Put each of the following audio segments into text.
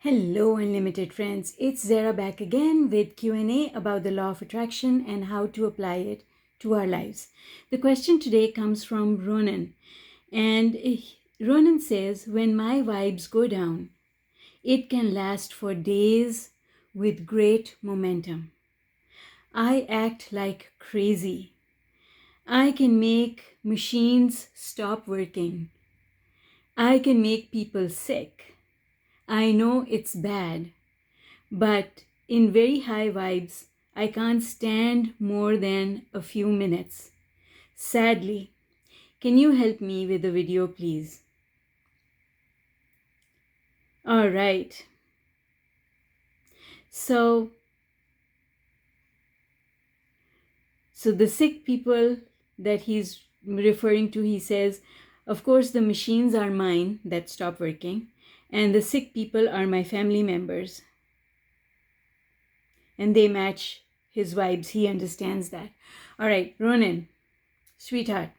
Hello unlimited friends, it's Zara back again with Q&A about the law of attraction and how to apply it to our lives. The question today comes from Ronen, and Ronen says, when my vibes go down, it can last for days with great momentum. I act like crazy. I can make machines stop working. I can make people sick. I know it's bad, but in very high vibes, I can't stand more than a few minutes. Sadly, can you help me with the video, please? All right. So the sick people that he's referring to, he says, of course, the machines are mine that stop working, and the sick people are my family members. And they match his vibes. He understands that. All right, Ronen, sweetheart,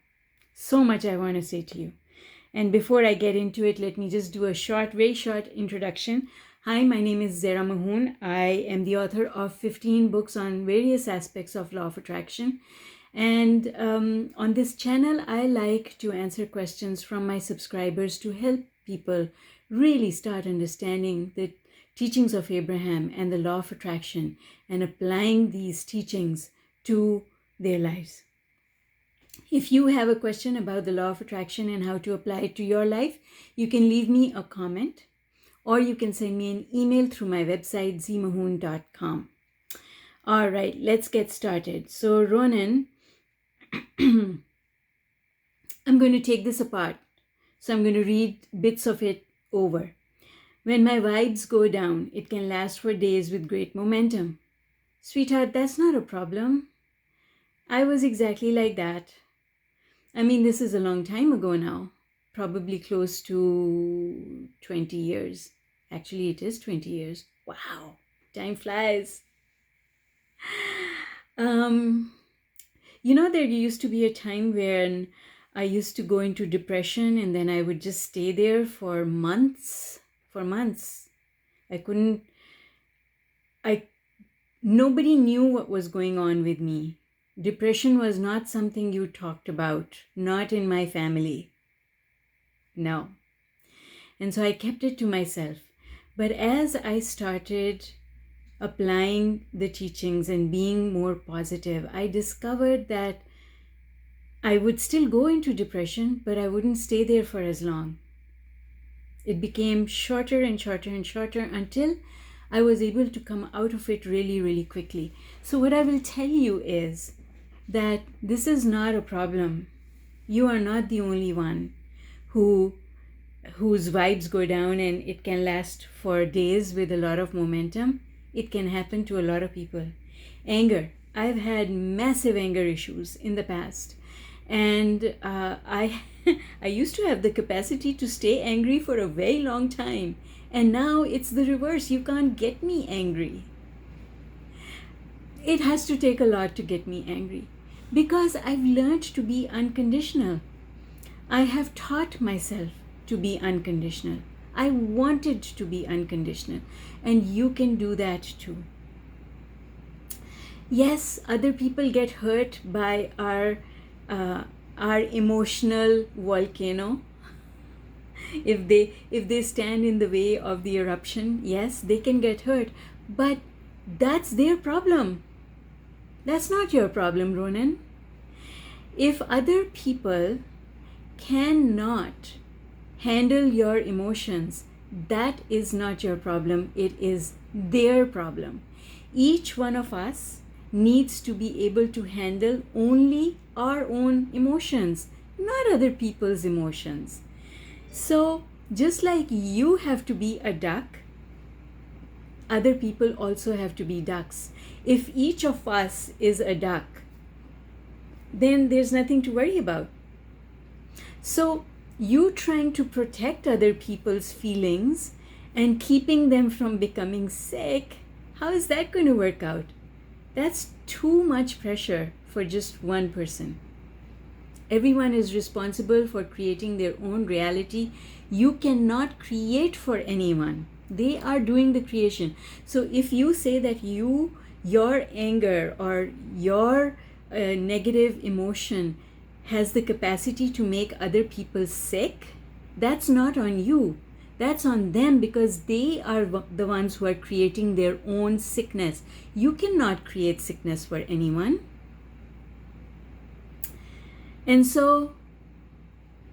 so much I want to say to you. And before I get into it, let me just do a very short introduction. Hi, my name is Zara Mahoon. I am the author of 15 books on various aspects of law of attraction. And on this channel, I like to answer questions from my subscribers to help people really start understanding the teachings of Abraham and the law of attraction and applying these teachings to their lives. If you have a question about the law of attraction and how to apply it to your life, you can leave me a comment or you can send me an email through my website, zmahoon.com. All right, let's get started. So Ronen, I'm going to take this apart. So I'm going to read bits of it over. When my vibes go down, it can last for days with great momentum. Sweetheart, that's not a problem. I was exactly like that. I mean, this is a long time ago now, probably close to 20 years. Actually, it is 20 years. Wow, time flies. There used to be a time when I used to go into depression and then I would just stay there for months. Nobody knew what was going on with me. Depression was not something you talked about, not in my family. No. And so I kept it to myself. But as I started applying the teachings and being more positive, I discovered that I would still go into depression, but I wouldn't stay there for as long. It became shorter and shorter and shorter until I was able to come out of it really, really quickly. So what I will tell you is that this is not a problem. You are not the only one whose vibes go down and it can last for days with a lot of momentum. It can happen to a lot of people. Anger. I've had massive anger issues in the past. And I used to have the capacity to stay angry for a very long time. And now it's the reverse. You can't get me angry. It has to take a lot to get me angry because I've learned to be unconditional. I have taught myself to be unconditional. I wanted to be unconditional, and you can do that too. Yes, other people get hurt by our emotional volcano. If they stand in the way of the eruption, yes, they can get hurt, but that's their problem. That's not your problem, Ronen. If other people cannot handle your emotions, that is not your problem. It is their problem. Each one of us needs to be able to handle only our own emotions, not other people's emotions. So just like you have to be a duck, other people also have to be ducks. If each of us is a duck, then there's nothing to worry about. So you trying to protect other people's feelings and keeping them from becoming sick, how is that going to work out? That's too much pressure for just one person. Everyone is responsible for creating their own reality. You cannot create for anyone. They are doing the creation. So if you say that your anger or your negative emotion has the capacity to make other people sick, that's not on you. That's on them, because they are the ones who are creating their own sickness. You cannot create sickness for anyone. And so,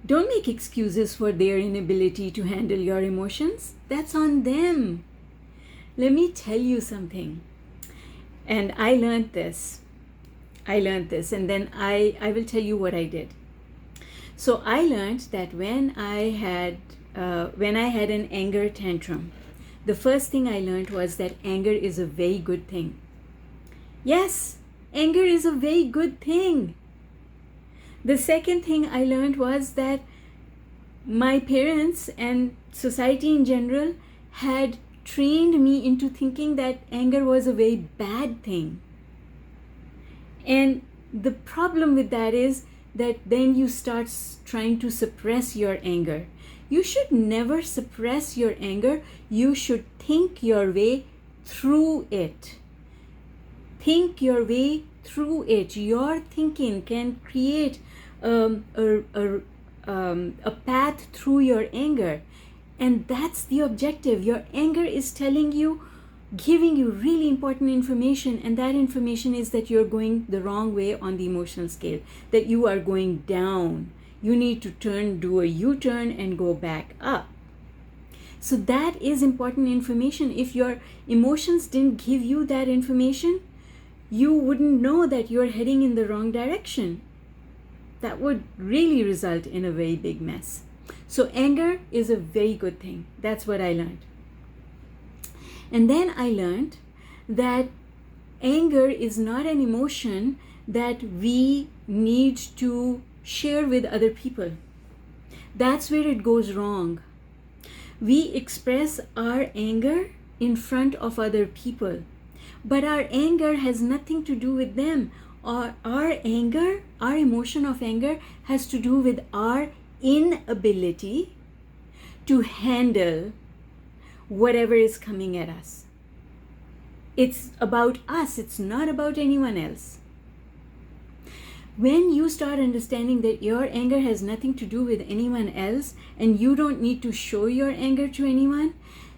don't make excuses for their inability to handle your emotions. That's on them. Let me tell you something. And I learned this, and then I will tell you what I did. So I learned that when I had an anger tantrum, the first thing I learned was that anger is a very good thing. Yes, anger is a very good thing. The second thing I learned was that my parents and society in general had trained me into thinking that anger was a very bad thing. And the problem with that is that then you start trying to suppress your anger. You should never suppress your anger. You should think your way through it. Think your way through it. Your thinking can create a path through your anger. And that's the objective. Your anger is telling you, giving you really important information, and that information is that you're going the wrong way on the emotional scale, that you are going down. You need to do a U-turn and go back up. So that is important information. If your emotions didn't give you that information, you wouldn't know that you're heading in the wrong direction. That would really result in a very big mess. So anger is a very good thing. That's what I learned. And then I learned that anger is not an emotion that we need to share with other people. That's where it goes wrong. We express our anger in front of other people, but our anger has nothing to do with them. Our anger, our emotion of anger, has to do with our inability to handle whatever is coming at us. It's about us. It's not about anyone else. When you start understanding that your anger has nothing to do with anyone else and you don't need to show your anger to anyone,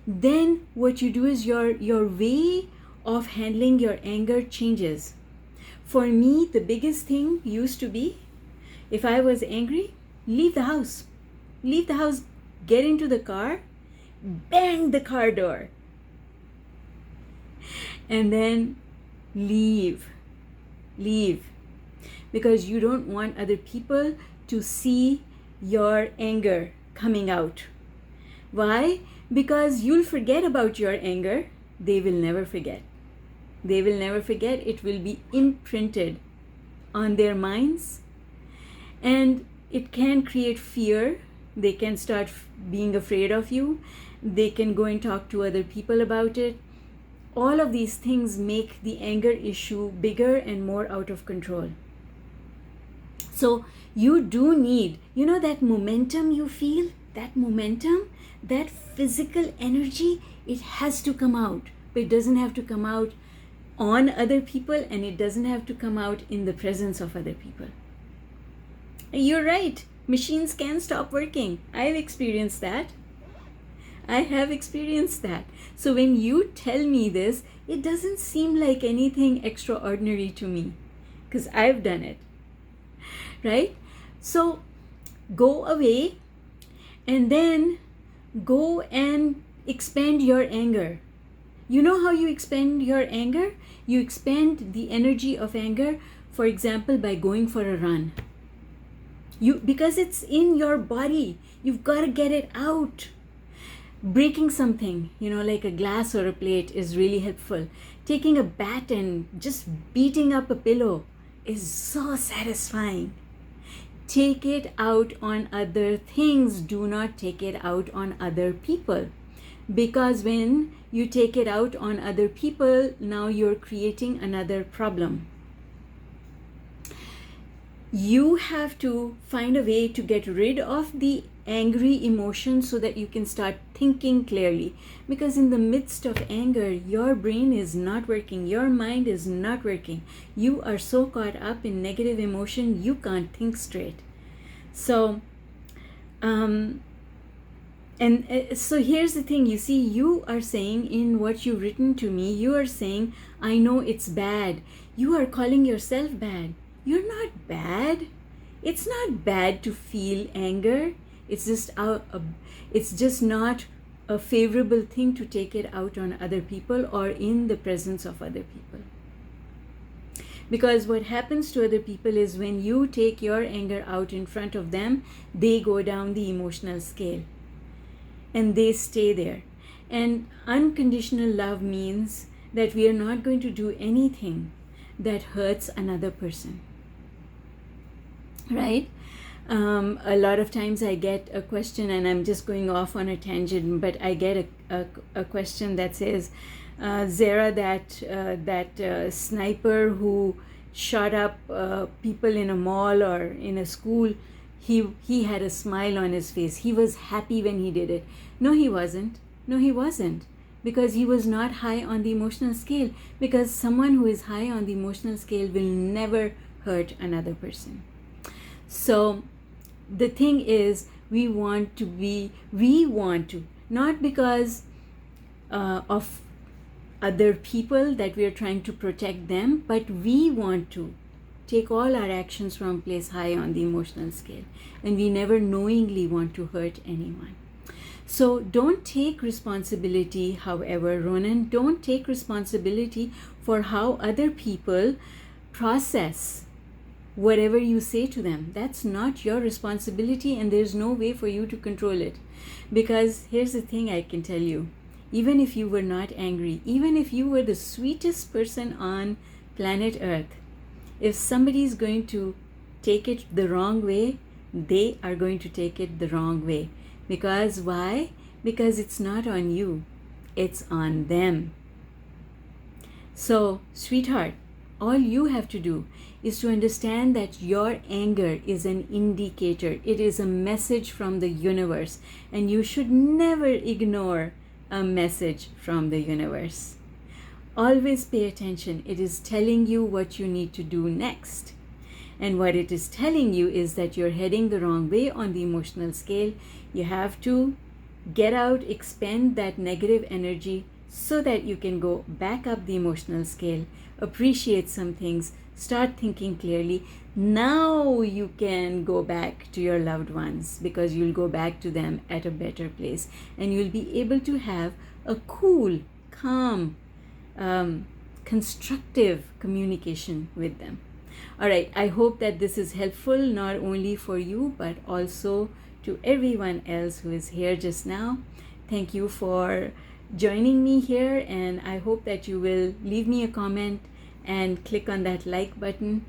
then what you do is your way of handling your anger changes. For me, the biggest thing used to be, if I was angry, leave the house. Leave the house, get into the car, bang the car door, and then leave. Because you don't want other people to see your anger coming out. Why? Because you'll forget about your anger. They will never forget. They will never forget. It will be imprinted on their minds, and it can create fear. They can start being afraid of you. They can go and talk to other people about it. All of these things make the anger issue bigger and more out of control. So you do need, that momentum you feel, that momentum, that physical energy, it has to come out. But it doesn't have to come out on other people, and it doesn't have to come out in the presence of other people. You're right. Machines can stop working. I've experienced that. I have experienced that. So when you tell me this, it doesn't seem like anything extraordinary to me, because I've done it. Right? So go away and then go and expand your anger. You know how you expand your anger? You expand the energy of anger, for example, by going for a run. Because it's in your body, you've got to get it out. Breaking something, like a glass or a plate, is really helpful. Taking a bat and just beating up a pillow is so satisfying. Take it out on other things. Do not take it out on other people. Because when you take it out on other people, now you're creating another problem. You have to find a way to get rid of the angry emotion so that you can start thinking clearly. Because in the midst of anger, your brain is not working, your mind is not working. You are so caught up in negative emotion, you can't think straight. So, so here's the thing, you see, you are saying in what you've written to me, you are saying, I know it's bad. You are calling yourself bad. You're not bad. It's not bad to feel anger. It's just not a favorable thing to take it out on other people or in the presence of other people. Because what happens to other people is when you take your anger out in front of them, they go down the emotional scale and they stay there. And unconditional love means that we are not going to do anything that hurts another person. Right? A lot of times I get a question, and I'm just going off on a tangent, but I get a question that says, Zara, that sniper who shot up people in a mall or in a school, he had a smile on his face. He was happy when he did it. No, he wasn't. No, he wasn't. Because he was not high on the emotional scale. Because someone who is high on the emotional scale will never hurt another person. So the thing is, we want to, not because of other people that we are trying to protect them, but we want to take all our actions from place high on the emotional scale. And we never knowingly want to hurt anyone. So don't take responsibility, however, Ronen, don't take responsibility for how other people process whatever you say to them. That's not your responsibility, and there's no way for you to control it. Because here's the thing I can tell you, even if you were not angry, even if you were the sweetest person on planet Earth, if somebody is going to take it the wrong way, they are going to take it the wrong way. Because why? Because it's not on you, it's on them. So, sweetheart, all you have to do is to understand that your anger is an indicator. It is a message from the universe, and you should never ignore a message from the universe. Always pay attention. It is telling you what you need to do next. And what it is telling you is that you're heading the wrong way on the emotional scale. You have to get out, expend that negative energy so that you can go back up the emotional scale, appreciate some things, start thinking clearly. Now you can go back to your loved ones, because you'll go back to them at a better place, and you'll be able to have a cool, calm, constructive communication with them. All right, I hope that this is helpful not only for you but also to everyone else who is here just now. Thank you for joining me here, and I hope that you will leave me a comment and click on that like button.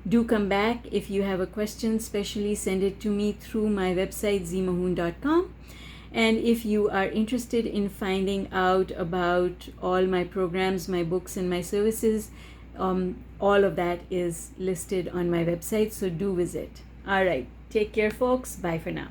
Do come back if you have a question, especially send it to me through my website zmahoon.com. And if you are interested in finding out about all my programs, my books, and my services, all of that is listed on my website, so do visit. All right, take care, folks. Bye for now.